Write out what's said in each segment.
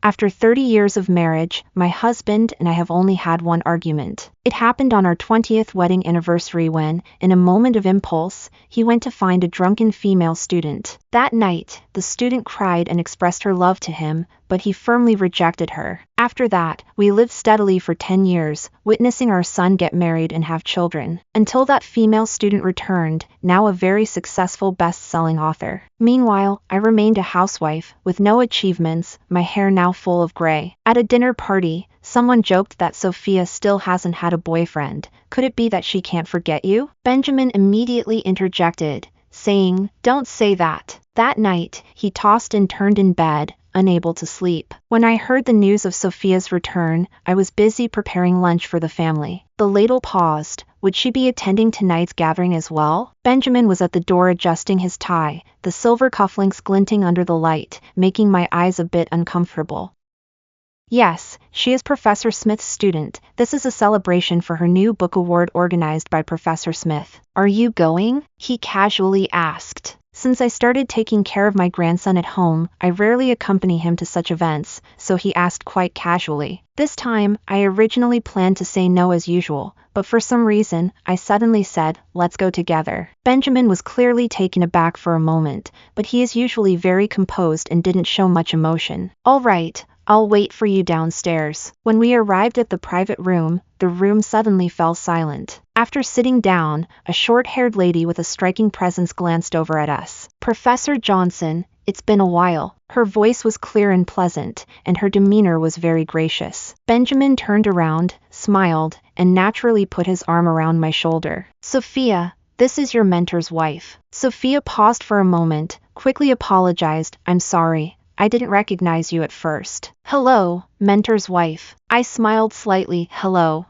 After 30 years of marriage, my husband and I have only had one argument. It happened on our 20th wedding anniversary when, in a moment of impulse, he went to find a drunken female student. That night, the student cried and expressed her love to him, but he firmly rejected her. After that, we lived steadily for 10 years, witnessing our son get married and have children, until that female student returned, now a very successful best-selling author. Meanwhile, I remained a housewife, with no achievements, my hair now full of gray. At a dinner party, someone joked that Sophia still hasn't had a boyfriend. Could it be that she can't forget you? Benjamin immediately interjected, saying, "Don't say that." That night, he tossed and turned in bed, unable to sleep. When I heard the news of Sophia's return, I was busy preparing lunch for the family. The ladle paused. Would she be attending tonight's gathering as well? Benjamin was at the door adjusting his tie, the silver cufflinks glinting under the light, making my eyes a bit uncomfortable. Yes, she is Professor Smith's student. This is a celebration for her new book award organized by Professor Smith. Are you going? He casually asked. Since I started taking care of my grandson at home, I rarely accompany him to such events, so he asked quite casually. This time, I originally planned to say no as usual, but for some reason, I suddenly said, "Let's go together." Benjamin was clearly taken aback for a moment, but he is usually very composed and didn't show much emotion. "All right, I'll wait for you downstairs." When we arrived at the private room, the room suddenly fell silent. After sitting down, a short-haired lady with a striking presence glanced over at us. "Professor Johnson, it's been a while." Her voice was clear and pleasant, and her demeanor was very gracious. Benjamin turned around, smiled, and naturally put his arm around my shoulder. "Sophia, this is your mentor's wife." Sophia paused for a moment, quickly apologized. "I'm sorry. I didn't recognize you at first." "Hello, mentor's wife." I smiled slightly. "Hello."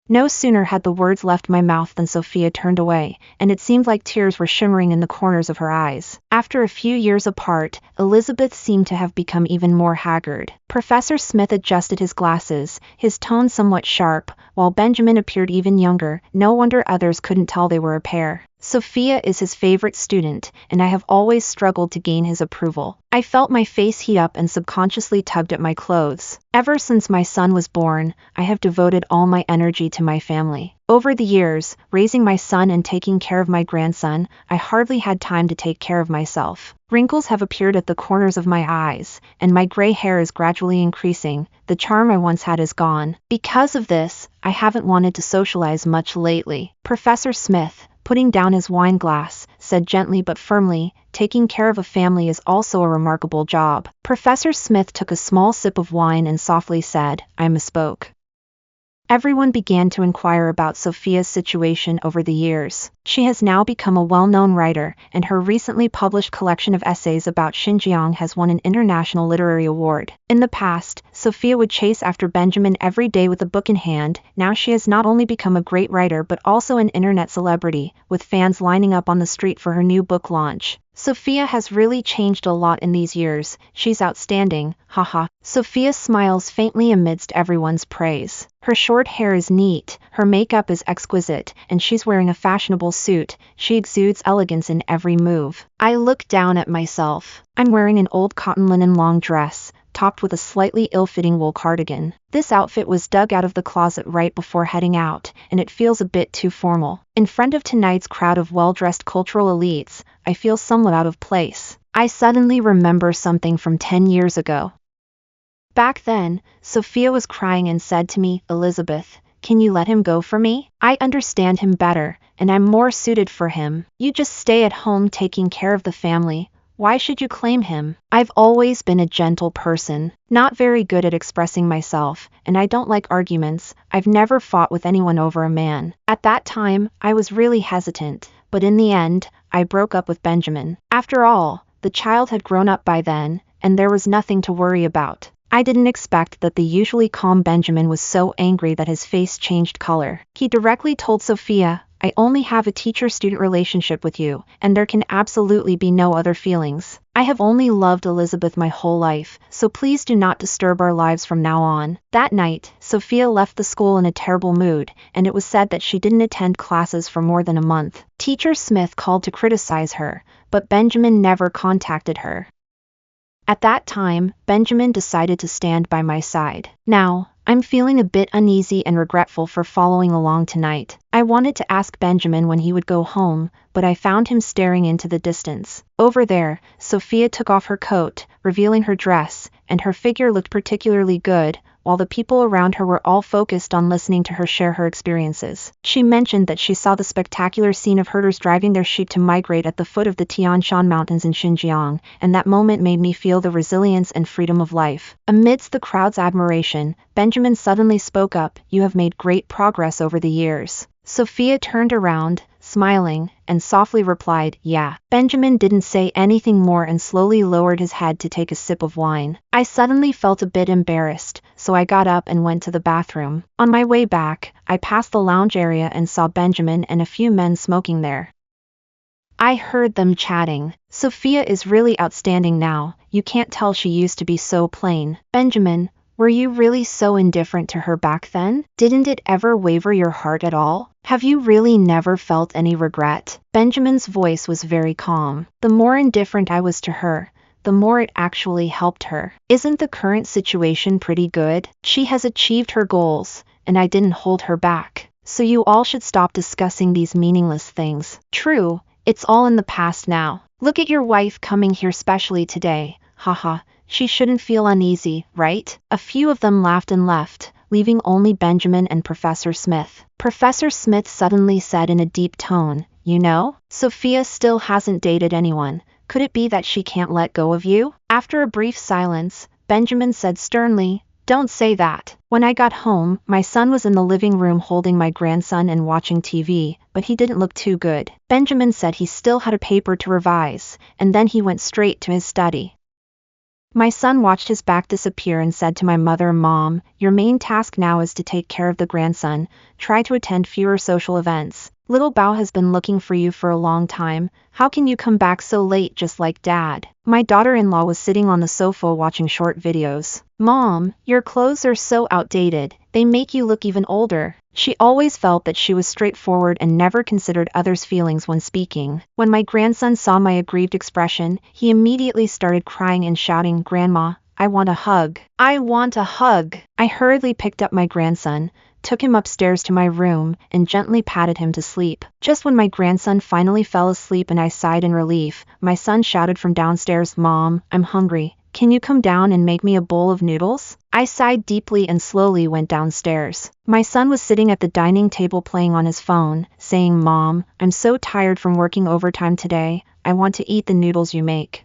No sooner had the words left my mouth than Sophia turned away, and it seemed like tears were shimmering in the corners of her eyes. After a few years apart, Elizabeth seemed to have become even more haggard. Professor Smith adjusted his glasses, his tone somewhat sharp, while Benjamin appeared even younger. No wonder others couldn't tell they were a pair. Sophia is his favorite student, and I have always struggled to gain his approval. I felt my face heat up and subconsciously tugged at my clothes. Ever since my son was born, I have devoted all my energy to my family. Over the years, raising my son and taking care of my grandson, I hardly had time to take care of myself. Wrinkles have appeared at the corners of my eyes, and my gray hair is gradually increasing. The charm I once had is gone. Because of this, I haven't wanted to socialize much lately. Professor Smith, putting down his wine glass, said gently but firmly, "Taking care of a family is also a remarkable job." Professor Smith took a small sip of wine and softly said, "I misspoke." Everyone began to inquire about Sophia's situation over the years. She has now become a well-known writer, and her recently published collection of essays about Xinjiang has won an international literary award. In the past, Sophia would chase after Benjamin every day with a book in hand. Now she has not only become a great writer but also an internet celebrity, with fans lining up on the street for her new book launch. Sophia has really changed a lot in these years. She's outstanding, haha. Sophia smiles faintly amidst everyone's praise. Her short hair is neat, her makeup is exquisite, and she's wearing a fashionable suit. She exudes elegance in every move. I look down at myself. I'm wearing an old cotton linen long dress, topped with a slightly ill-fitting wool cardigan. This outfit was dug out of the closet right before heading out, and it feels a bit too formal. In front of tonight's crowd of well-dressed cultural elites, I feel somewhat out of place. I suddenly remember something from 10 years ago. Back then, Sophia was crying and said to me, "Elizabeth, can you let him go for me? I understand him better, and I'm more suited for him. You just stay at home taking care of the family. Why should you claim him?" I've always been a gentle person, not very good at expressing myself, and I don't like arguments. I've never fought with anyone over a man. At that time, I was really hesitant, but in the end, I broke up with Benjamin. After all, the child had grown up by then, and there was nothing to worry about. I didn't expect that the usually calm Benjamin was so angry that his face changed color. He directly told Sophia, "I only have a teacher-student relationship with you, and there can absolutely be no other feelings. I have only loved Elizabeth my whole life, so please do not disturb our lives from now on." That night, Sophia left the school in a terrible mood, and it was said that she didn't attend classes for more than a month. Teacher Smith called to criticize her, but Benjamin never contacted her. At that time, Benjamin decided to stand by my side. Now, I'm feeling a bit uneasy and regretful for following along tonight. I wanted to ask Benjamin when he would go home, but I found him staring into the distance. Over there, Sophia took off her coat, revealing her dress, and her figure looked particularly good, while the people around her were all focused on listening to her share her experiences. She mentioned that she saw the spectacular scene of herders driving their sheep to migrate at the foot of the Tian Shan Mountains in Xinjiang, and that moment made me feel the resilience and freedom of life. Amidst the crowd's admiration, Benjamin suddenly spoke up, "You have made great progress over the years." Sophia turned around, smiling, and softly replied, "Yeah." Benjamin didn't say anything more and slowly lowered his head to take a sip of wine. I suddenly felt a bit embarrassed, so I got up and went to the bathroom. On my way back, I passed the lounge area and saw Benjamin and a few men smoking there. I heard them chatting. "Sophia is really outstanding now, you can't tell she used to be so plain." Benjamin, were you really so indifferent to her back then? Didn't it ever waver your heart at all? Have you really never felt any regret? Benjamin's voice was very calm. The more indifferent I was to her, the more it actually helped her. Isn't the current situation pretty good? She has achieved her goals, and I didn't hold her back. So you all should stop discussing these meaningless things. True, it's all in the past now. Look at your wife coming here specially today. Haha. She shouldn't feel uneasy, right? A few of them laughed and left, leaving only Benjamin and Professor Smith. Professor Smith suddenly said in a deep tone, "You know, Sophia still hasn't dated anyone. Could it be that she can't let go of you?" After a brief silence, Benjamin said sternly, "Don't say that." When I got home, my son was in the living room holding my grandson and watching TV, but he didn't look too good. Benjamin said he still had a paper to revise, and then he went straight to his study. My son watched his back disappear and said to my mother, "Mom, your main task now is to take care of the grandson, try to attend fewer social events. Little Bao has been looking for you for a long time. How can you come back so late just like Dad?" My daughter-in-law was sitting on the sofa watching short videos. "Mom, your clothes are so outdated, they make you look even older." She always felt that she was straightforward and never considered others' feelings when speaking. When my grandson saw my aggrieved expression, he immediately started crying and shouting, "Grandma, I want a hug. I want a hug." I hurriedly picked up my grandson, took him upstairs to my room, and gently patted him to sleep. Just when my grandson finally fell asleep and I sighed in relief, my son shouted from downstairs, "Mom, I'm hungry. Can you come down and make me a bowl of noodles?" I sighed deeply and slowly went downstairs. My son was sitting at the dining table playing on his phone, saying, "Mom, I'm so tired from working overtime today. I want to eat the noodles you make."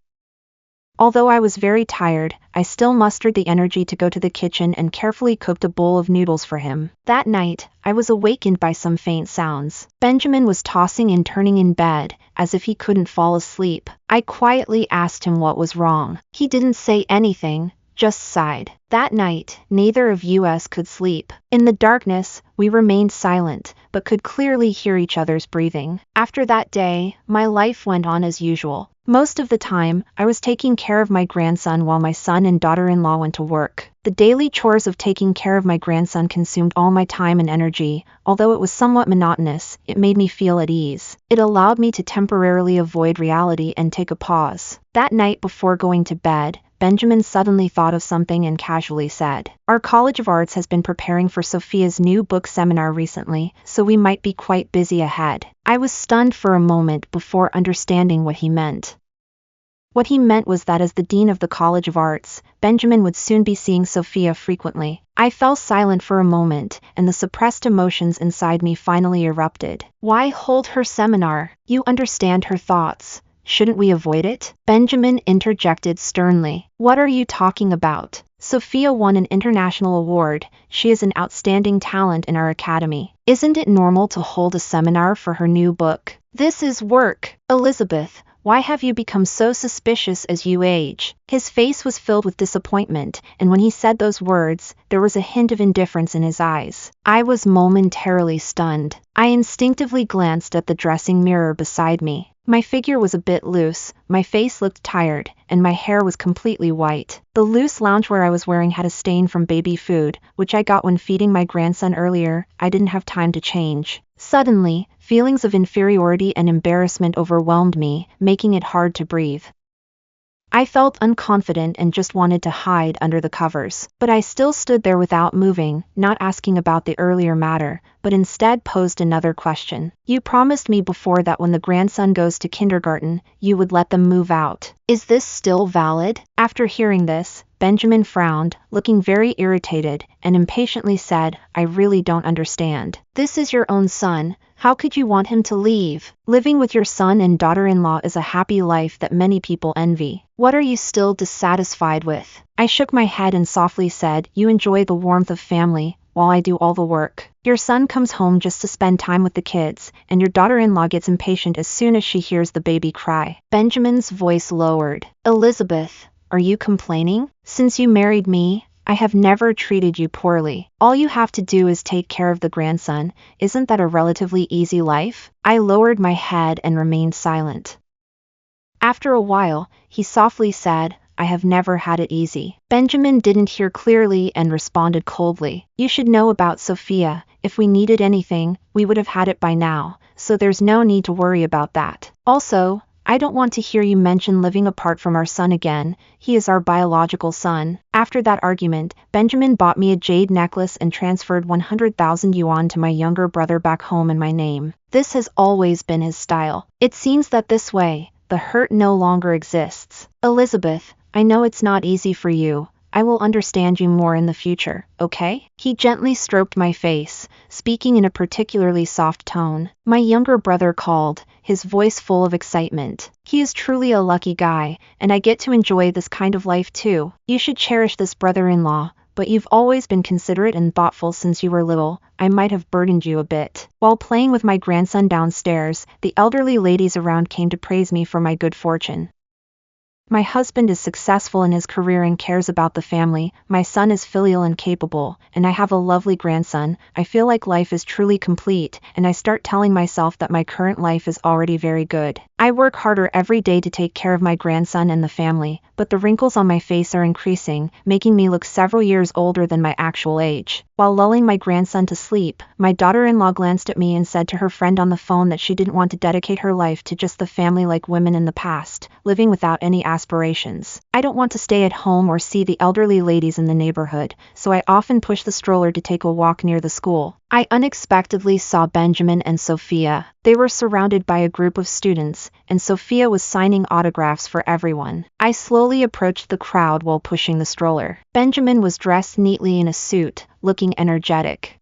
Although I was very tired, I still mustered the energy to go to the kitchen and carefully cooked a bowl of noodles for him. That night, I was awakened by some faint sounds. Benjamin was tossing and turning in bed, as if he couldn't fall asleep. I quietly asked him what was wrong. He didn't say anything, just sighed. That night, neither of us could sleep. In the darkness, we remained silent, but could clearly hear each other's breathing. After that day, my life went on as usual. Most of the time, I was taking care of my grandson while my son and daughter-in-law went to work. The daily chores of taking care of my grandson consumed all my time and energy. Although it was somewhat monotonous, it made me feel at ease. It allowed me to temporarily avoid reality and take a pause. That night before going to bed, Benjamin suddenly thought of something and casually said, "Our College of Arts has been preparing for Sophia's new book seminar recently, so we might be quite busy ahead." I was stunned for a moment before understanding what he meant. What he meant was that as the Dean of the College of Arts, Benjamin would soon be seeing Sophia frequently. I fell silent for a moment, and the suppressed emotions inside me finally erupted. "Why hold her seminar? You understand her thoughts. Shouldn't we avoid it?" Benjamin interjected sternly. "What are you talking about? Sophia won an international award. She is an outstanding talent in our academy. Isn't it normal to hold a seminar for her new book? This is work. Elizabeth, why have you become so suspicious as you age?" His face was filled with disappointment, and when he said those words, there was a hint of indifference in his eyes. I was momentarily stunned. I instinctively glanced at the dressing mirror beside me. My figure was a bit loose, my face looked tired, and my hair was completely white. The loose loungewear I was wearing had a stain from baby food, which I got when feeding my grandson earlier. I didn't have time to change. Suddenly, feelings of inferiority and embarrassment overwhelmed me, making it hard to breathe. I felt unconfident and just wanted to hide under the covers. But I still stood there without moving, not asking about the earlier matter, but instead posed another question. You promised me before that when the grandson goes to kindergarten, you would let them move out. Is this still valid? After hearing this, Benjamin frowned, looking very irritated, and impatiently said, I really don't understand. This is your own son. How could you want him to leave? Living with your son and daughter-in-law is a happy life that many people envy. What are you still dissatisfied with? I shook my head and softly said, you enjoy the warmth of family, while I do all the work. Your son comes home just to spend time with the kids, and your daughter-in-law gets impatient as soon as she hears the baby cry. Benjamin's voice lowered. Elizabeth, are you complaining? Since you married me, I have never treated you poorly. All you have to do is take care of the grandson. Isn't that a relatively easy life? I lowered my head and remained silent. After a while, he softly said, I have never had it easy. Benjamin didn't hear clearly and responded coldly. You should know about Sophia. If we needed anything, we would have had it by now, so there's no need to worry about that. Also, I don't want to hear you mention living apart from our son again. He is our biological son. After that argument, Benjamin bought me a jade necklace and transferred 100,000 yuan to my younger brother back home in my name. This has always been his style. It seems that this way, the hurt no longer exists. Elizabeth, I know it's not easy for you. I will understand you more in the future, okay? He gently stroked my face, speaking in a particularly soft tone. My younger brother called, his voice full of excitement. He is truly a lucky guy, and I get to enjoy this kind of life too. You should cherish this brother-in-law, but you've always been considerate and thoughtful since you were little. I might have burdened you a bit. While playing with my grandson downstairs, the elderly ladies around came to praise me for my good fortune. My husband is successful in his career and cares about the family, my son is filial and capable, and I have a lovely grandson. I feel like life is truly complete, and I start telling myself that my current life is already very good. I work harder every day to take care of my grandson and the family, but the wrinkles on my face are increasing, making me look several years older than my actual age. While lulling my grandson to sleep, my daughter-in-law glanced at me and said to her friend on the phone that she didn't want to dedicate her life to just the family like women in the past, living without any aspirations. I don't want to stay at home or see the elderly ladies in the neighborhood, so I often push the stroller to take a walk near the school. I unexpectedly saw Benjamin and Sophia. They were surrounded by a group of students, and Sophia was signing autographs for everyone. I slowly approached the crowd while pushing the stroller. Benjamin was dressed neatly in a suit, looking energetic.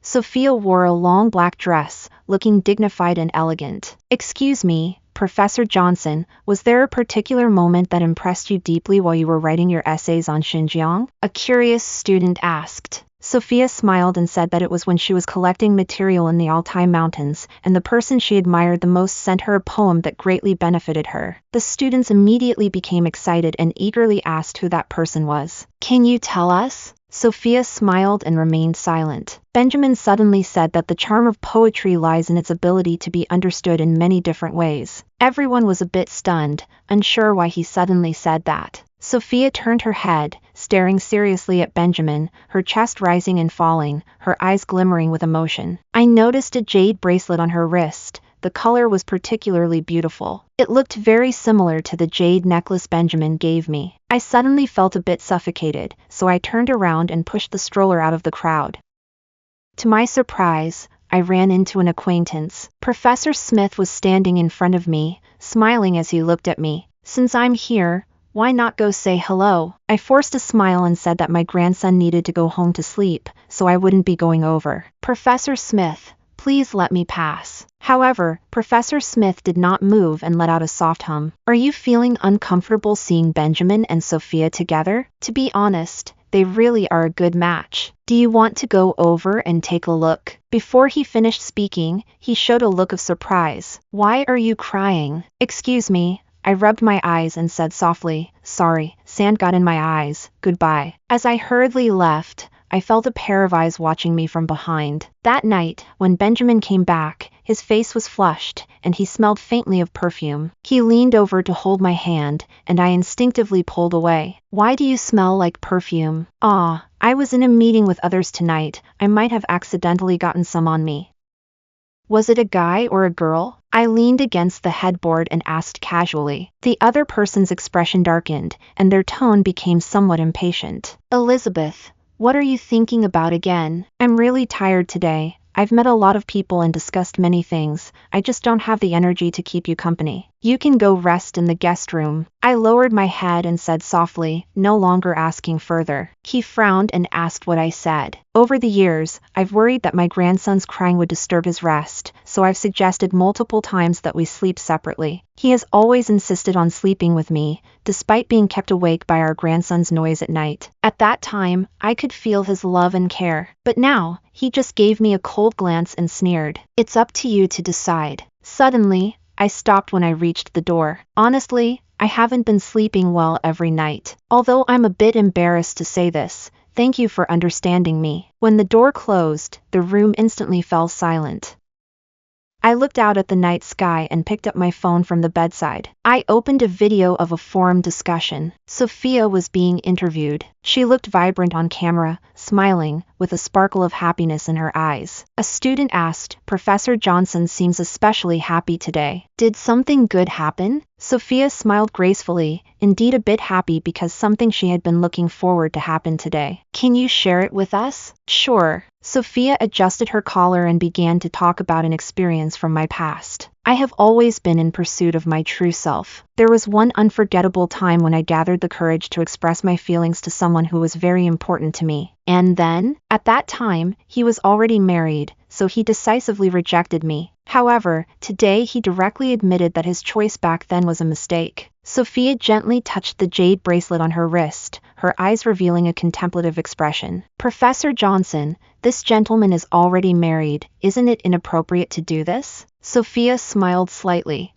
Sophia wore a long black dress, looking dignified and elegant. Excuse me, Professor Johnson, was there a particular moment that impressed you deeply while you were writing your essays on Xinjiang? A curious student asked. Sophia smiled and said that it was when she was collecting material in the Altai Mountains, and the person she admired the most sent her a poem that greatly benefited her. The students immediately became excited and eagerly asked who that person was. Can you tell us? Sophia smiled and remained silent. Benjamin suddenly said that the charm of poetry lies in its ability to be understood in many different ways. Everyone was a bit stunned, unsure why he suddenly said that. Sophia turned her head, staring seriously at Benjamin, her chest rising and falling, her eyes glimmering with emotion. I noticed a jade bracelet on her wrist. The color was particularly beautiful. It looked very similar to the jade necklace Benjamin gave me. I suddenly felt a bit suffocated, so I turned around and pushed the stroller out of the crowd. To my surprise, I ran into an acquaintance. Professor Smith was standing in front of me, smiling as he looked at me. Since I'm here, why not go say hello? I forced a smile and said that my grandson needed to go home to sleep, so I wouldn't be going over. Professor Smith, please let me pass. However, Professor Smith did not move and let out a soft hum. Are you feeling uncomfortable seeing Benjamin and Sophia together? To be honest, they really are a good match. Do you want to go over and take a look? Before he finished speaking, he showed a look of surprise. Why are you crying? Excuse me. I rubbed my eyes and said softly, sorry, sand got in my eyes, goodbye. As I hurriedly left, I felt a pair of eyes watching me from behind. That night, when Benjamin came back, his face was flushed, and he smelled faintly of perfume. He leaned over to hold my hand, and I instinctively pulled away. Why do you smell like perfume? I was in a meeting with others tonight. I might have accidentally gotten some on me. Was it a guy or a girl? I leaned against the headboard and asked casually. The other person's expression darkened, and their tone became somewhat impatient. Elizabeth, what are you thinking about again? I'm really tired today. I've met a lot of people and discussed many things. I just don't have the energy to keep you company. You can go rest in the guest room. I lowered my head and said softly, no longer asking further. He frowned and asked what I said. Over the years, I've worried that my grandson's crying would disturb his rest, so I've suggested multiple times that we sleep separately. He has always insisted on sleeping with me, despite being kept awake by our grandson's noise at night. At that time, I could feel his love and care. But now, he just gave me a cold glance and sneered. It's up to you to decide. Suddenly, I stopped when I reached the door. Honestly, I haven't been sleeping well every night. Although I'm a bit embarrassed to say this, thank you for understanding me. When the door closed, the room instantly fell silent. I looked out at the night sky and picked up my phone from the bedside. I opened a video of a forum discussion. Sophia was being interviewed. She looked vibrant on camera, smiling, with a sparkle of happiness in her eyes. A student asked, Professor Johnson seems especially happy today. Did something good happen? Sophia smiled gracefully, indeed a bit happy because something she had been looking forward to happened today. Can you share it with us? Sure. Sophia adjusted her collar and began to talk about an experience from my past. I have always been in pursuit of my true self. There was one unforgettable time when I gathered the courage to express my feelings to someone who was very important to me. And then, at that time, he was already married, so he decisively rejected me. However, today he directly admitted that his choice back then was a mistake. Sophia gently touched the jade bracelet on her wrist, her eyes revealing a contemplative expression. Professor Johnson, this gentleman is already married. Isn't it inappropriate to do this? Sophia smiled slightly.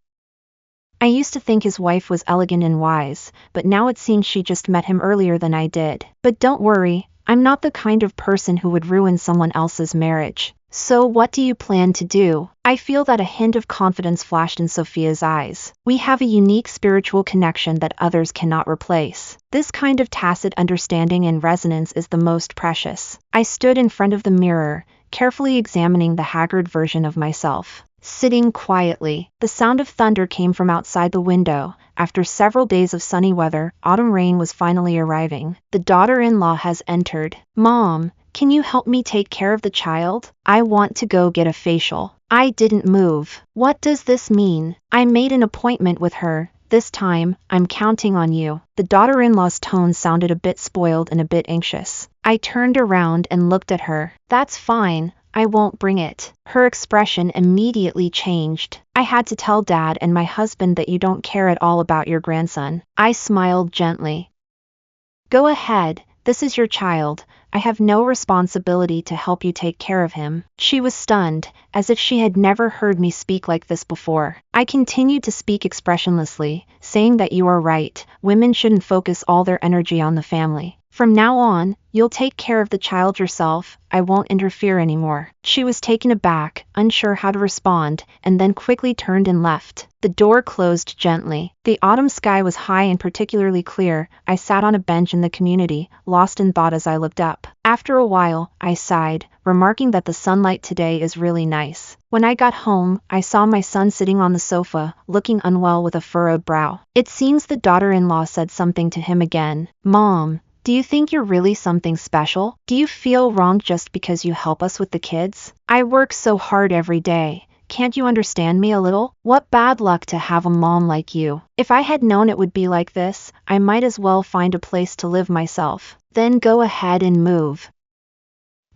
I used to think his wife was elegant and wise, but now it seems she just met him earlier than I did. But don't worry, I'm not the kind of person who would ruin someone else's marriage. So what do you plan to do? I feel that a hint of confidence flashed in Sophia's eyes. We have a unique spiritual connection that others cannot replace. This kind of tacit understanding and resonance is the most precious. I stood in front of the mirror, carefully examining the haggard version of myself. Sitting quietly, the sound of thunder came from outside the window. After several days of sunny weather, autumn rain was finally arriving. The daughter-in-law has entered. Mom, can you help me take care of the child? I want to go get a facial. I didn't move. What does this mean? I made an appointment with her. This time, I'm counting on you. The daughter-in-law's tone sounded a bit spoiled and a bit anxious. I turned around and looked at her. That's fine. I won't bring it. Her expression immediately changed. I had to tell Dad and my husband that you don't care at all about your grandson. I smiled gently. Go ahead. This is your child. I have no responsibility to help you take care of him. She was stunned, as if she had never heard me speak like this before. I continued to speak expressionlessly, saying that you are right. Women shouldn't focus all their energy on the family. From now on, you'll take care of the child yourself. I won't interfere anymore. She was taken aback, unsure how to respond, and then quickly turned and left. The door closed gently. The autumn sky was high and particularly clear. I sat on a bench in the community, lost in thought as I looked up. After a while, I sighed, remarking that the sunlight today is really nice. When I got home, I saw my son sitting on the sofa, looking unwell with a furrowed brow. It seems the daughter-in-law said something to him again. Mom, do you think you're really something special? Do you feel wrong just because you help us with the kids? I work so hard every day. Can't you understand me a little? What bad luck to have a mom like you. If I had known it would be like this, I might as well find a place to live myself. Then go ahead and move.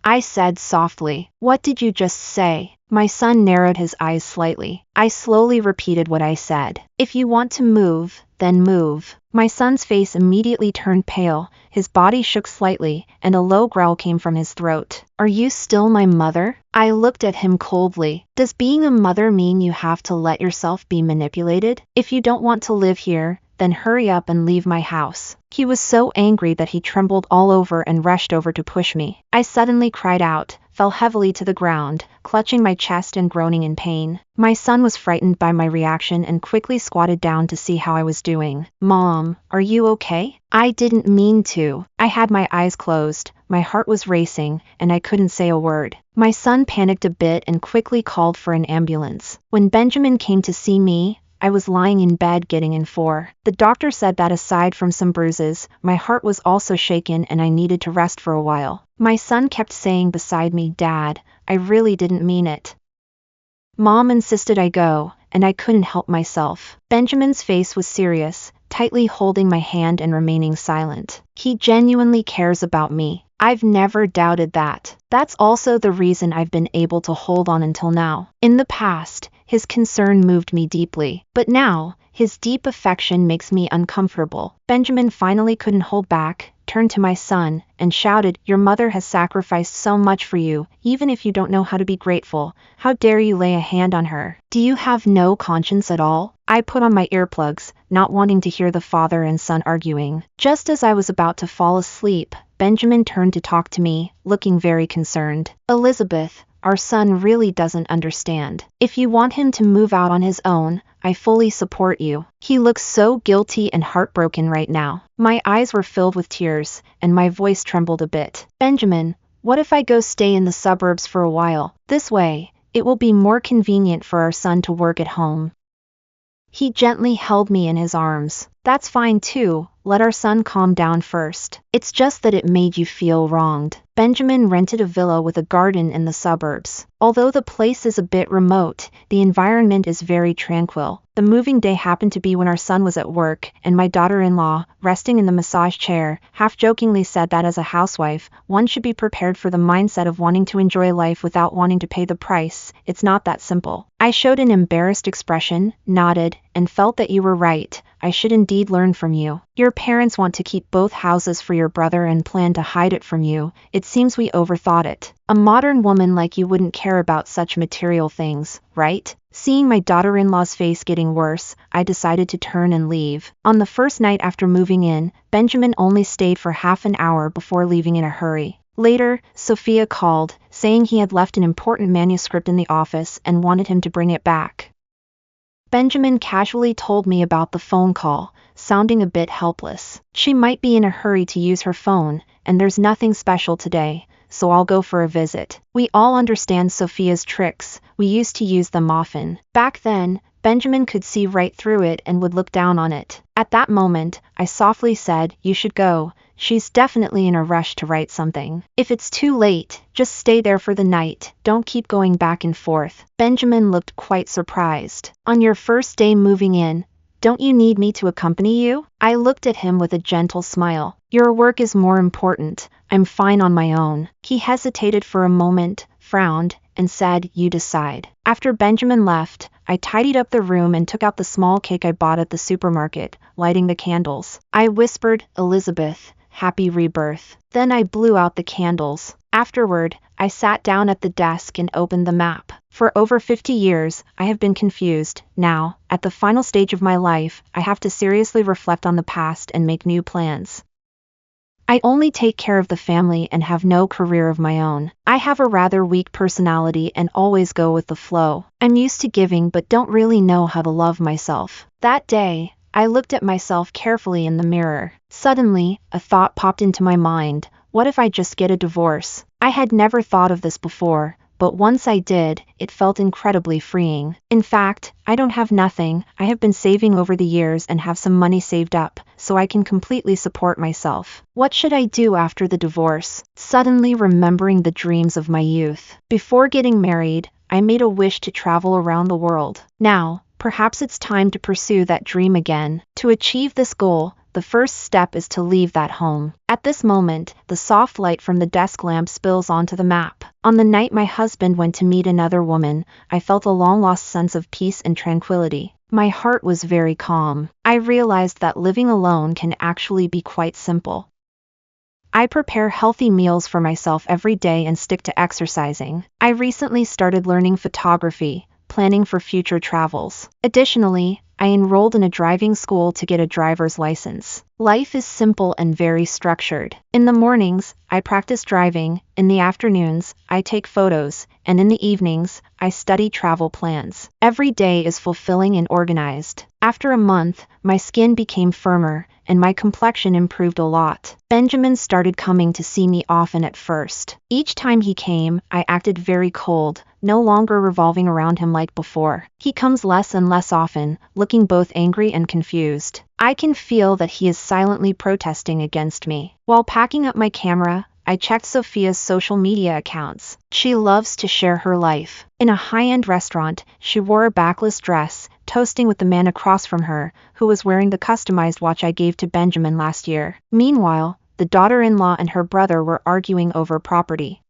I said softly. What did you just say? My son narrowed his eyes slightly. I slowly repeated what I said. If you want to move, then move. My son's face immediately turned pale, his body shook slightly, and a low growl came from his throat. Are you still my mother? I looked at him coldly. Does being a mother mean you have to let yourself be manipulated? If you don't want to live here, then hurry up and leave my house. He was so angry that he trembled all over and rushed over to push me. I suddenly cried out, fell heavily to the ground, clutching my chest and groaning in pain. My son was frightened by my reaction and quickly squatted down to see how I was doing. "Mom, are you okay?" I didn't mean to. I had my eyes closed, my heart was racing, and I couldn't say a word. My son panicked a bit and quickly called for an ambulance. When Benjamin came to see me, I was lying in bed getting in for. The doctor said that aside from some bruises, my heart was also shaken and I needed to rest for a while. My son kept saying beside me, "Dad, I really didn't mean it." Mom insisted I go, and I couldn't help myself. Benjamin's face was serious, tightly holding my hand and remaining silent. He genuinely cares about me. I've never doubted that. That's also the reason I've been able to hold on until now. In the past, his concern moved me deeply, but now, his deep affection makes me uncomfortable. Benjamin finally couldn't hold back, turned to my son, and shouted, "Your mother has sacrificed so much for you, even if you don't know how to be grateful. How dare you lay a hand on her? Do you have no conscience at all?" I put on my earplugs, not wanting to hear the father and son arguing. Just as I was about to fall asleep, Benjamin turned to talk to me, looking very concerned. "Elizabeth, our son really doesn't understand. If you want him to move out on his own, I fully support you. He looks so guilty and heartbroken right now." My eyes were filled with tears, and my voice trembled a bit. "Benjamin, what if I go stay in the suburbs for a while? This way, it will be more convenient for our son to work at home." He gently held me in his arms. "That's fine too. Let our son calm down first. It's just that it made you feel wronged." Benjamin rented a villa with a garden in the suburbs. Although the place is a bit remote, the environment is very tranquil. The moving day happened to be when our son was at work, and my daughter-in-law, resting in the massage chair, half-jokingly said that as a housewife, one should be prepared for the mindset of wanting to enjoy life without wanting to pay the price. It's not that simple. I showed an embarrassed expression, nodded, and felt that you were right. I should indeed learn from you. Your parents want to keep both houses for your brother and plan to hide it from you. It seems we overthought it. A modern woman like you wouldn't care about such material things, right? Seeing my daughter-in-law's face getting worse, I decided to turn and leave. On the first night after moving in, Benjamin only stayed for half an hour before leaving in a hurry. Later, Sophia called, saying he had left an important manuscript in the office and wanted him to bring it back. Benjamin casually told me about the phone call, sounding a bit helpless. "She might be in a hurry to use her phone, and there's nothing special today, so I'll go for a visit." We all understand Sophia's tricks. We used to use them often. Back then, Benjamin could see right through it and would look down on it. At that moment, I softly said, "You should go. She's definitely in a rush to write something. If it's too late, just stay there for the night. Don't keep going back and forth." Benjamin looked quite surprised. "On your first day moving in, don't you need me to accompany you?" I looked at him with a gentle smile. "Your work is more important. I'm fine on my own." He hesitated for a moment, frowned, and said, "You decide." After Benjamin left, I tidied up the room and took out the small cake I bought at the supermarket, lighting the candles. I whispered, "Elizabeth, happy rebirth." Then I blew out the candles. Afterward, I sat down at the desk and opened the map. For over 50 years, I have been confused. Now, at the final stage of my life, I have to seriously reflect on the past and make new plans. I only take care of the family and have no career of my own. I have a rather weak personality and always go with the flow. I'm used to giving but don't really know how to love myself. That day, I looked at myself carefully in the mirror. Suddenly, a thought popped into my mind. What if I just get a divorce? I had never thought of this before, but once I did, it felt incredibly freeing. In fact, I don't have nothing. I have been saving over the years and have some money saved up, so I can completely support myself. What should I do after the divorce? Suddenly remembering the dreams of my youth. Before getting married, I made a wish to travel around the world. Now, perhaps it's time to pursue that dream again. To achieve this goal, the first step is to leave that home. At this moment, the soft light from the desk lamp spills onto the map. On the night my husband went to meet another woman, I felt a long-lost sense of peace and tranquility. My heart was very calm. I realized that living alone can actually be quite simple. I prepare healthy meals for myself every day and stick to exercising. I recently started learning photography, planning for future travels. Additionally, I enrolled in a driving school to get a driver's license. Life is simple and very structured. In the mornings, I practice driving, in the afternoons, I take photos, and in the evenings, I study travel plans. Every day is fulfilling and organized. After a month, my skin became firmer, and my complexion improved a lot. Benjamin started coming to see me often at first. Each time he came, I acted very cold, no longer revolving around him like before. He comes less and less often, looking both angry and confused. I can feel that he is silently protesting against me. While packing up my camera, I checked Sophia's social media accounts. She loves to share her life. In a high-end restaurant, she wore a backless dress, toasting with the man across from her, who was wearing the customized watch I gave to Benjamin last year. Meanwhile, the daughter-in-law and her brother were arguing over property.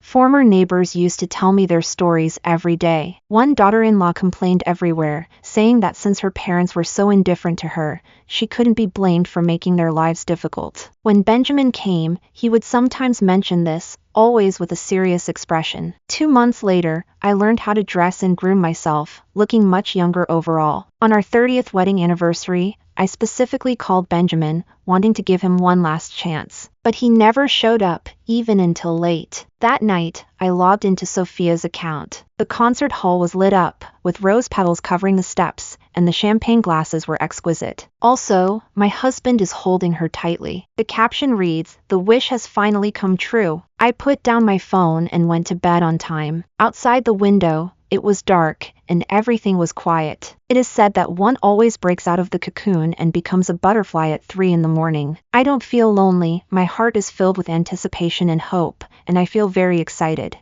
Former neighbors used to tell me their stories every day. One daughter-in-law complained everywhere, saying that since her parents were so indifferent to her, she couldn't be blamed for making their lives difficult. When Benjamin came, he would sometimes mention this, always with a serious expression. 2 months later, I learned how to dress and groom myself, looking much younger overall. On our 30th wedding anniversary, I specifically called Benjamin, wanting to give him one last chance. But he never showed up, even until late. That night, I logged into Sophia's account. The concert hall was lit up, with rose petals covering the steps, and the champagne glasses were exquisite. Also, my husband is holding her tightly. The caption reads, "The wish has finally come true." I put down my phone and went to bed on time. Outside the window, it was dark, and everything was quiet. It is said that one always breaks out of the cocoon and becomes a butterfly at 3 in the morning. I don't feel lonely, my heart is filled with anticipation and hope, and I feel very excited.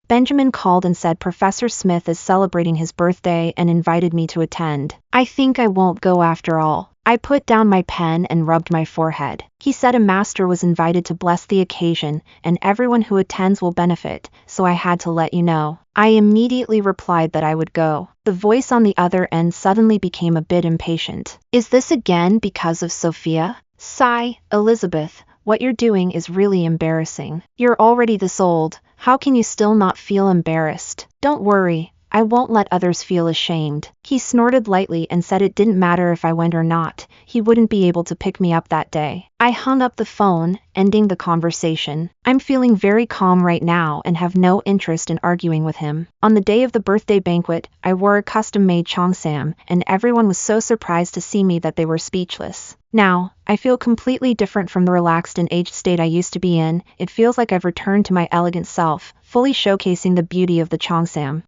Benjamin called and said Professor Smith is celebrating his birthday and invited me to attend. I think I won't go after all. I put down my pen and rubbed my forehead. He said a master was invited to bless the occasion, and everyone who attends will benefit, so I had to let you know. I immediately replied that I would go. The voice on the other end suddenly became a bit impatient. Is this again because of Sophia? Sigh, Elizabeth, what you're doing is really embarrassing. You're already this old, how can you still not feel embarrassed? Don't worry. I won't let others feel ashamed. He snorted lightly and said it didn't matter if I went or not, he wouldn't be able to pick me up that day. I hung up the phone, ending the conversation. I'm feeling very calm right now and have no interest in arguing with him. On the day of the birthday banquet, I wore a custom-made cheongsam, and everyone was so surprised to see me that they were speechless. Now, I feel completely different from the relaxed and aged state I used to be in. It feels like I've returned to my elegant self, fully showcasing the beauty of the cheongsam.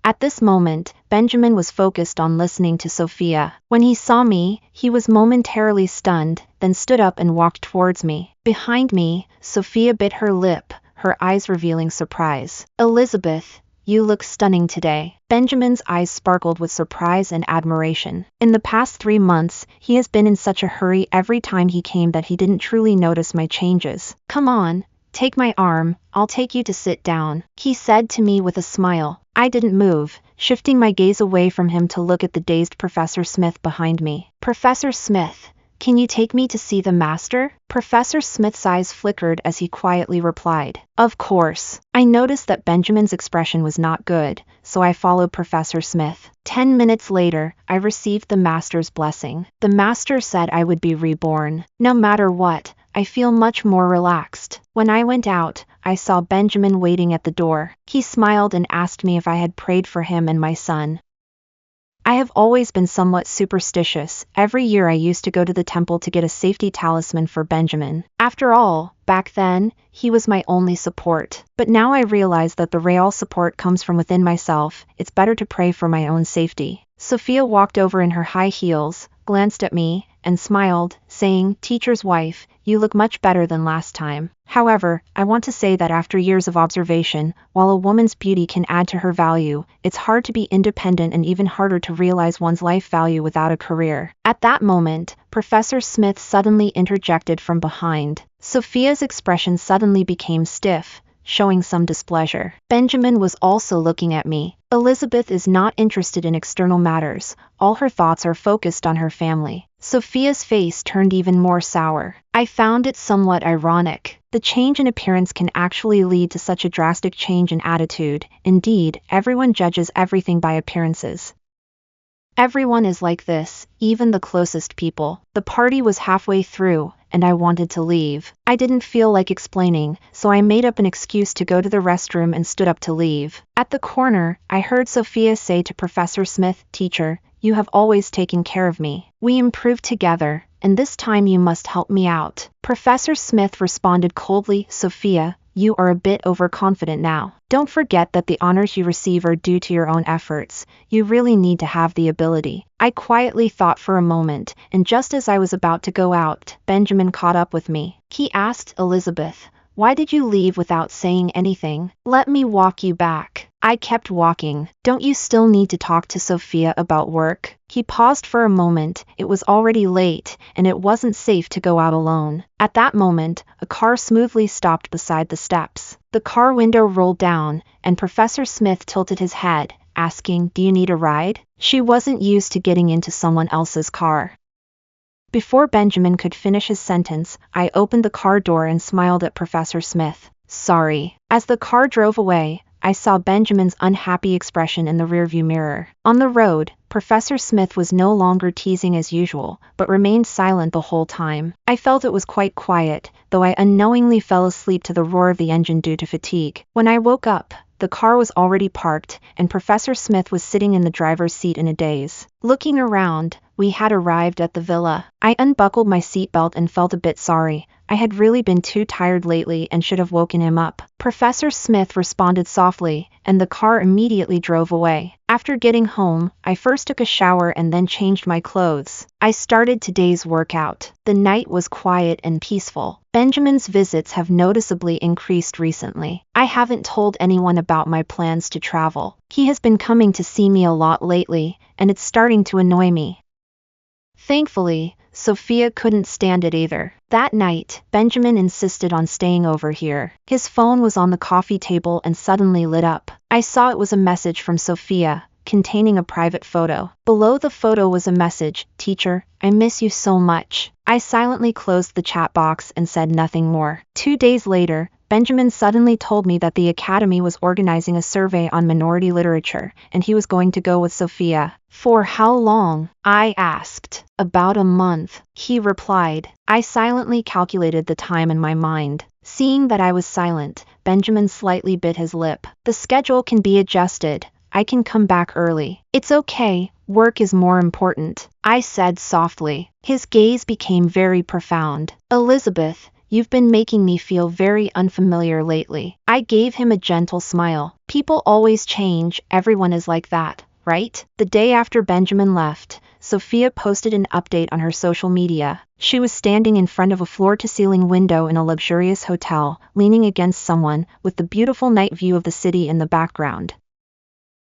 At this moment, Benjamin was focused on listening to Sophia. When he saw me, he was momentarily stunned, then stood up and walked towards me. Behind me, Sophia bit her lip, her eyes revealing surprise. Elizabeth, you look stunning today. Benjamin's eyes sparkled with surprise and admiration. In the past 3 months, he has been in such a hurry every time he came that he didn't truly notice my changes. Come on, take my arm, I'll take you to sit down, he said to me with a smile. I didn't move, shifting my gaze away from him to look at the dazed Professor Smith behind me. Professor Smith, can you take me to see the master? Professor Smith's eyes flickered as he quietly replied. Of course. I noticed that Benjamin's expression was not good, so I followed Professor Smith. 10 minutes later, I received the master's blessing. The master said I would be reborn. No matter what, I feel much more relaxed. When I went out, I saw Benjamin waiting at the door. He smiled and asked me if I had prayed for him and my son. I have always been somewhat superstitious. Every year I used to go to the temple to get a safety talisman for Benjamin. After all, back then, he was my only support. But now I realize that the real support comes from within myself. It's better to pray for my own safety. Sophia walked over in her high heels, glanced at me, and smiled, saying, "Teacher's wife, you look much better than last time." However, I want to say that after years of observation, while a woman's beauty can add to her value, it's hard to be independent and even harder to realize one's life value without a career. At that moment, Professor Smith suddenly interjected from behind. Sophia's expression suddenly became stiff, showing some displeasure. Benjamin was also looking at me. Elizabeth is not interested in external matters. All her thoughts are focused on her family. Sophia's face turned even more sour. I found it somewhat ironic. The change in appearance can actually lead to such a drastic change in attitude. Indeed, everyone judges everything by appearances. Everyone is like this, even the closest people. The party was halfway through, and I wanted to leave. I didn't feel like explaining, so I made up an excuse to go to the restroom and stood up to leave. At the corner, I heard Sophia say to Professor Smith, "Teacher, you have always taken care of me. We improved together, and this time you must help me out." Professor Smith responded coldly, "Sophia, you are a bit overconfident now. Don't forget that the honors you receive are due to your own efforts. You really need to have the ability." I quietly thought for a moment, and just as I was about to go out, Benjamin caught up with me. He asked, "Elizabeth, why did you leave without saying anything? Let me walk you back." I kept walking. "Don't you still need to talk to Sophia about work?" He paused for a moment. It was already late, and it wasn't safe to go out alone. At that moment, a car smoothly stopped beside the steps. The car window rolled down, and Professor Smith tilted his head, asking, "Do you need a ride?" She wasn't used to getting into someone else's car. Before Benjamin could finish his sentence, I opened the car door and smiled at Professor Smith. "Sorry." As the car drove away, I saw Benjamin's unhappy expression in the rearview mirror. On the road, Professor Smith was no longer teasing as usual, but remained silent the whole time. I felt it was quite quiet, though I unknowingly fell asleep to the roar of the engine due to fatigue. When I woke up, the car was already parked, and Professor Smith was sitting in the driver's seat in a daze. Looking around, we had arrived at the villa. I unbuckled my seatbelt and felt a bit sorry. I had really been too tired lately and should have woken him up. Professor Smith responded softly, and the car immediately drove away. After getting home, I first took a shower and then changed my clothes. I started today's workout. The night was quiet and peaceful. Benjamin's visits have noticeably increased recently. I haven't told anyone about my plans to travel. He has been coming to see me a lot lately, and it's starting to annoy me. Thankfully, Sophia couldn't stand it either. That night, Benjamin insisted on staying over here. His phone was on the coffee table and suddenly lit up. I saw it was a message from Sophia, containing a private photo. Below the photo was a message, "Teacher, I miss you so much." I silently closed the chat box and said nothing more. 2 days later, Benjamin suddenly told me that the Academy was organizing a survey on minority literature, and he was going to go with Sophia. "For how long?" I asked. "About a month," he replied. I silently calculated the time in my mind. Seeing that I was silent, Benjamin slightly bit his lip. "The schedule can be adjusted. I can come back early." "It's okay, work is more important," I said softly. His gaze became very profound. "Elizabeth, you've been making me feel very unfamiliar lately." I gave him a gentle smile. "People always change, everyone is like that, right?" The day after Benjamin left, Sophia posted an update on her social media. She was standing in front of a floor-to-ceiling window in a luxurious hotel, leaning against someone, with the beautiful night view of the city in the background.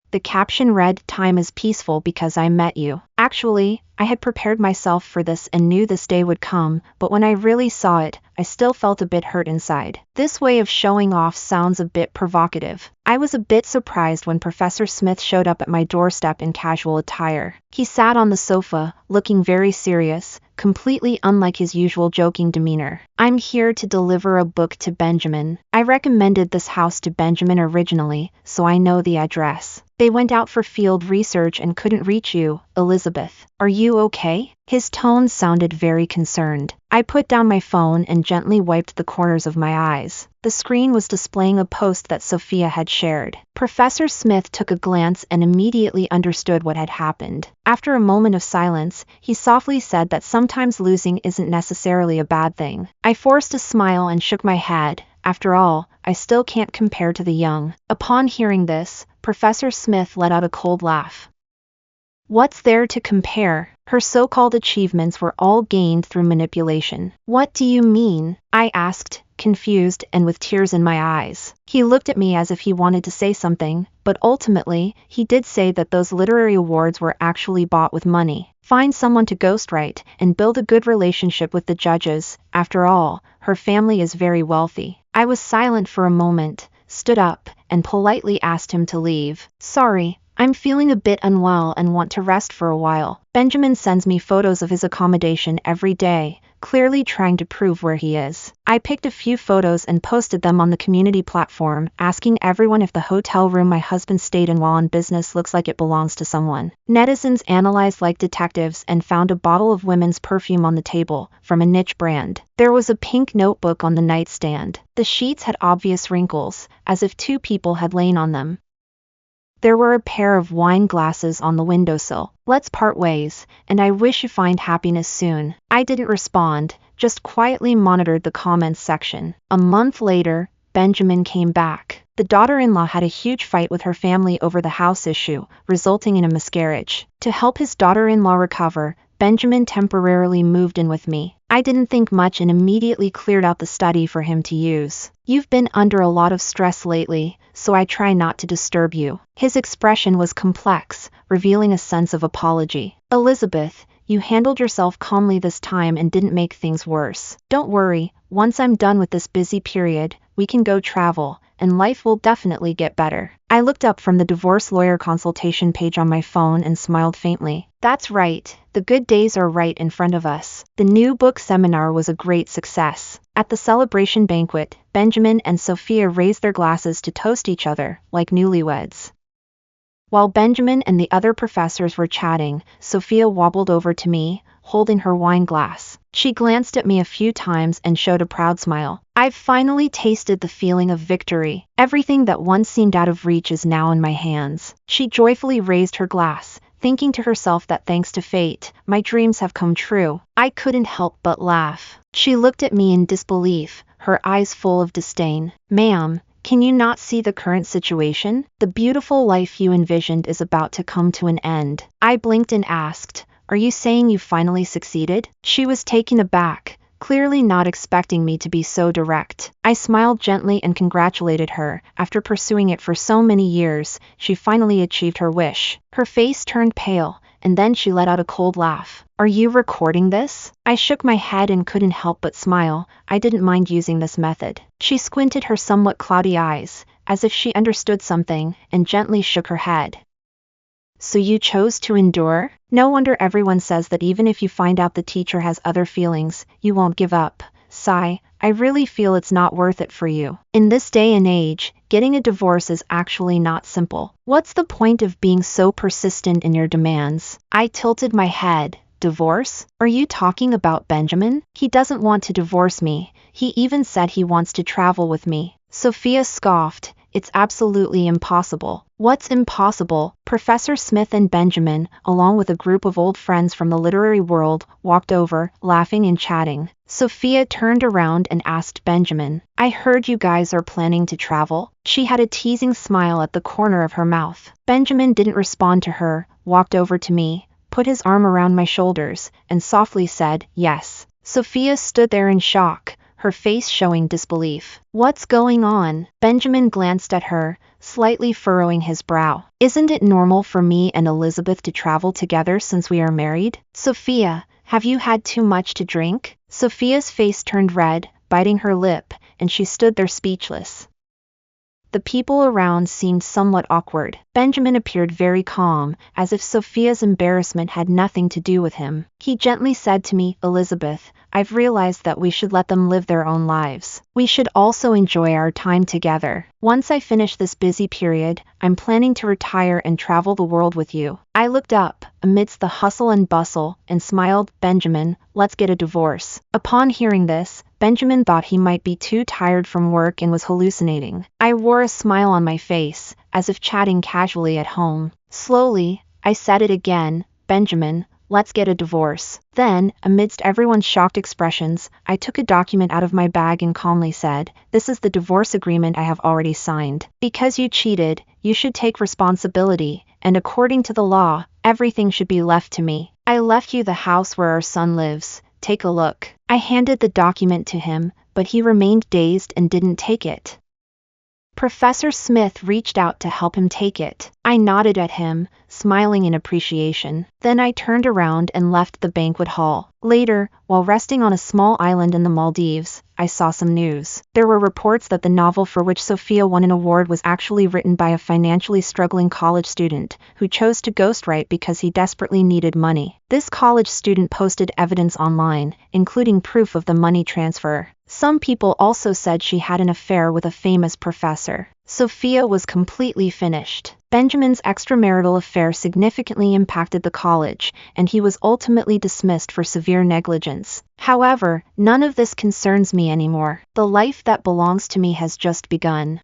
The caption read, "Time is peaceful because I met you." Actually, I had prepared myself for this and knew this day would come, but when I really saw it, I still felt a bit hurt inside. This way of showing off sounds a bit provocative. I was a bit surprised when Professor Smith showed up at my doorstep in casual attire. He sat on the sofa, looking very serious, completely unlike his usual joking demeanor. "I'm here to deliver a book to Benjamin. I recommended this house to Benjamin originally, so I know the address. They went out for field research and couldn't reach you, Elizabeth. Are you okay?" His tone sounded very concerned. I put down my phone and gently wiped the corners of my eyes. The screen was displaying a post that Sophia had shared. Professor Smith took a glance and immediately understood what had happened. After a moment of silence, he softly said that sometimes losing isn't necessarily a bad thing. I forced a smile and shook my head. After all, I still can't compare to the young. Upon hearing this, Professor Smith let out a cold laugh. "What's there to compare? Her so-called achievements were all gained through manipulation." "What do you mean?" I asked, confused and with tears in my eyes. He looked at me as if he wanted to say something, but ultimately, he did say that those literary awards were actually bought with money. Find someone to ghostwrite and build a good relationship with the judges. After all, her family is very wealthy. I was silent for a moment, stood up, and politely asked him to leave. "Sorry, I'm feeling a bit unwell and want to rest for a while. Benjamin sends me photos of his accommodation every day, clearly trying to prove where he is. I picked a few photos and posted them on the community platform, asking everyone if the hotel room my husband stayed in while on business looks like it belongs to someone. Netizens analyzed like detectives and found a bottle of women's perfume on the table, from a niche brand. There was a pink notebook on the nightstand. The sheets had obvious wrinkles, as if two people had lain on them. There were a pair of wine glasses on the windowsill. Let's part ways, and I wish you find happiness soon. I didn't respond, just quietly monitored the comments section. A month later, Benjamin came back. The daughter-in-law had a huge fight with her family over the house issue, resulting in a miscarriage. To help his daughter-in-law recover, Benjamin temporarily moved in with me. I didn't think much and immediately cleared out the study for him to use. You've been under a lot of stress lately, so I try not to disturb you. His expression was complex, revealing a sense of apology. Elizabeth, you handled yourself calmly this time and didn't make things worse. Don't worry, once I'm done with this busy period, we can go travel, and life will definitely get better. I looked up from the divorce lawyer consultation page on my phone and smiled faintly. That's right, the good days are right in front of us. The new book seminar was a great success. At the celebration banquet, Benjamin and Sophia raised their glasses to toast each other, like newlyweds. While Benjamin and the other professors were chatting, Sophia wobbled over to me, holding her wine glass. She glanced at me a few times and showed a proud smile. I've finally tasted the feeling of victory. Everything that once seemed out of reach is now in my hands. She joyfully raised her glass, thinking to herself that thanks to fate, my dreams have come true. I couldn't help but laugh. She looked at me in disbelief, her eyes full of disdain. Ma'am, can you not see the current situation? The beautiful life you envisioned is about to come to an end. I blinked and asked, are you saying you finally succeeded? She was taken aback, clearly not expecting me to be so direct. I smiled gently and congratulated her. After pursuing it for so many years, she finally achieved her wish. Her face turned pale, and then she let out a cold laugh. Are you recording this? I shook my head and couldn't help but smile. I didn't mind using this method. She squinted her somewhat cloudy eyes, as if she understood something, and gently shook her head. So you chose to endure? No wonder everyone says that even if you find out the teacher has other feelings, you won't give up. Sigh, I really feel it's not worth it for you. In this day and age, getting a divorce is actually not simple. What's the point of being so persistent in your demands? I tilted my head. Divorce? Are you talking about Benjamin? He doesn't want to divorce me. He even said he wants to travel with me. Sophia scoffed. It's absolutely impossible. What's impossible? Professor Smith and Benjamin, along with a group of old friends from the literary world, walked over, laughing and chatting. Sophia turned around and asked Benjamin, I heard you guys are planning to travel? She had a teasing smile at the corner of her mouth. Benjamin didn't respond to her, walked over to me, put his arm around my shoulders, and softly said, yes. Sophia stood there in shock, her face showing disbelief. What's going on? Benjamin glanced at her, slightly furrowing his brow. Isn't it normal for me and Elizabeth to travel together since we are married? Sophia, have you had too much to drink? Sophia's face turned red, biting her lip, and she stood there speechless. The people around seemed somewhat awkward. Benjamin appeared very calm, as if Sophia's embarrassment had nothing to do with him. He gently said to me, Elizabeth, I've realized that we should let them live their own lives. We should also enjoy our time together. Once I finish this busy period, I'm planning to retire and travel the world with you. I looked up, amidst the hustle and bustle, and smiled, Benjamin, let's get a divorce. Upon hearing this, Benjamin thought he might be too tired from work and was hallucinating. I wore a smile on my face, as if chatting casually at home. Slowly, I said it again, Benjamin, let's get a divorce. Then, amidst everyone's shocked expressions, I took a document out of my bag and calmly said, this is the divorce agreement I have already signed. Because you cheated, you should take responsibility, and according to the law, everything should be left to me. I left you the house where our son lives. Take a look. I handed the document to him, but he remained dazed and didn't take it. Professor Smith reached out to help him take it. I nodded at him, smiling in appreciation. Then I turned around and left the banquet hall. Later, while resting on a small island in the Maldives, I saw some news. There were reports that the novel for which Sophia won an award was actually written by a financially struggling college student who chose to ghostwrite because he desperately needed money. This college student posted evidence online, including proof of the money transfer. Some people also said she had an affair with a famous professor. Sophia was completely finished. Benjamin's extramarital affair significantly impacted the college, and he was ultimately dismissed for severe negligence. However, none of this concerns me anymore. The life that belongs to me has just begun.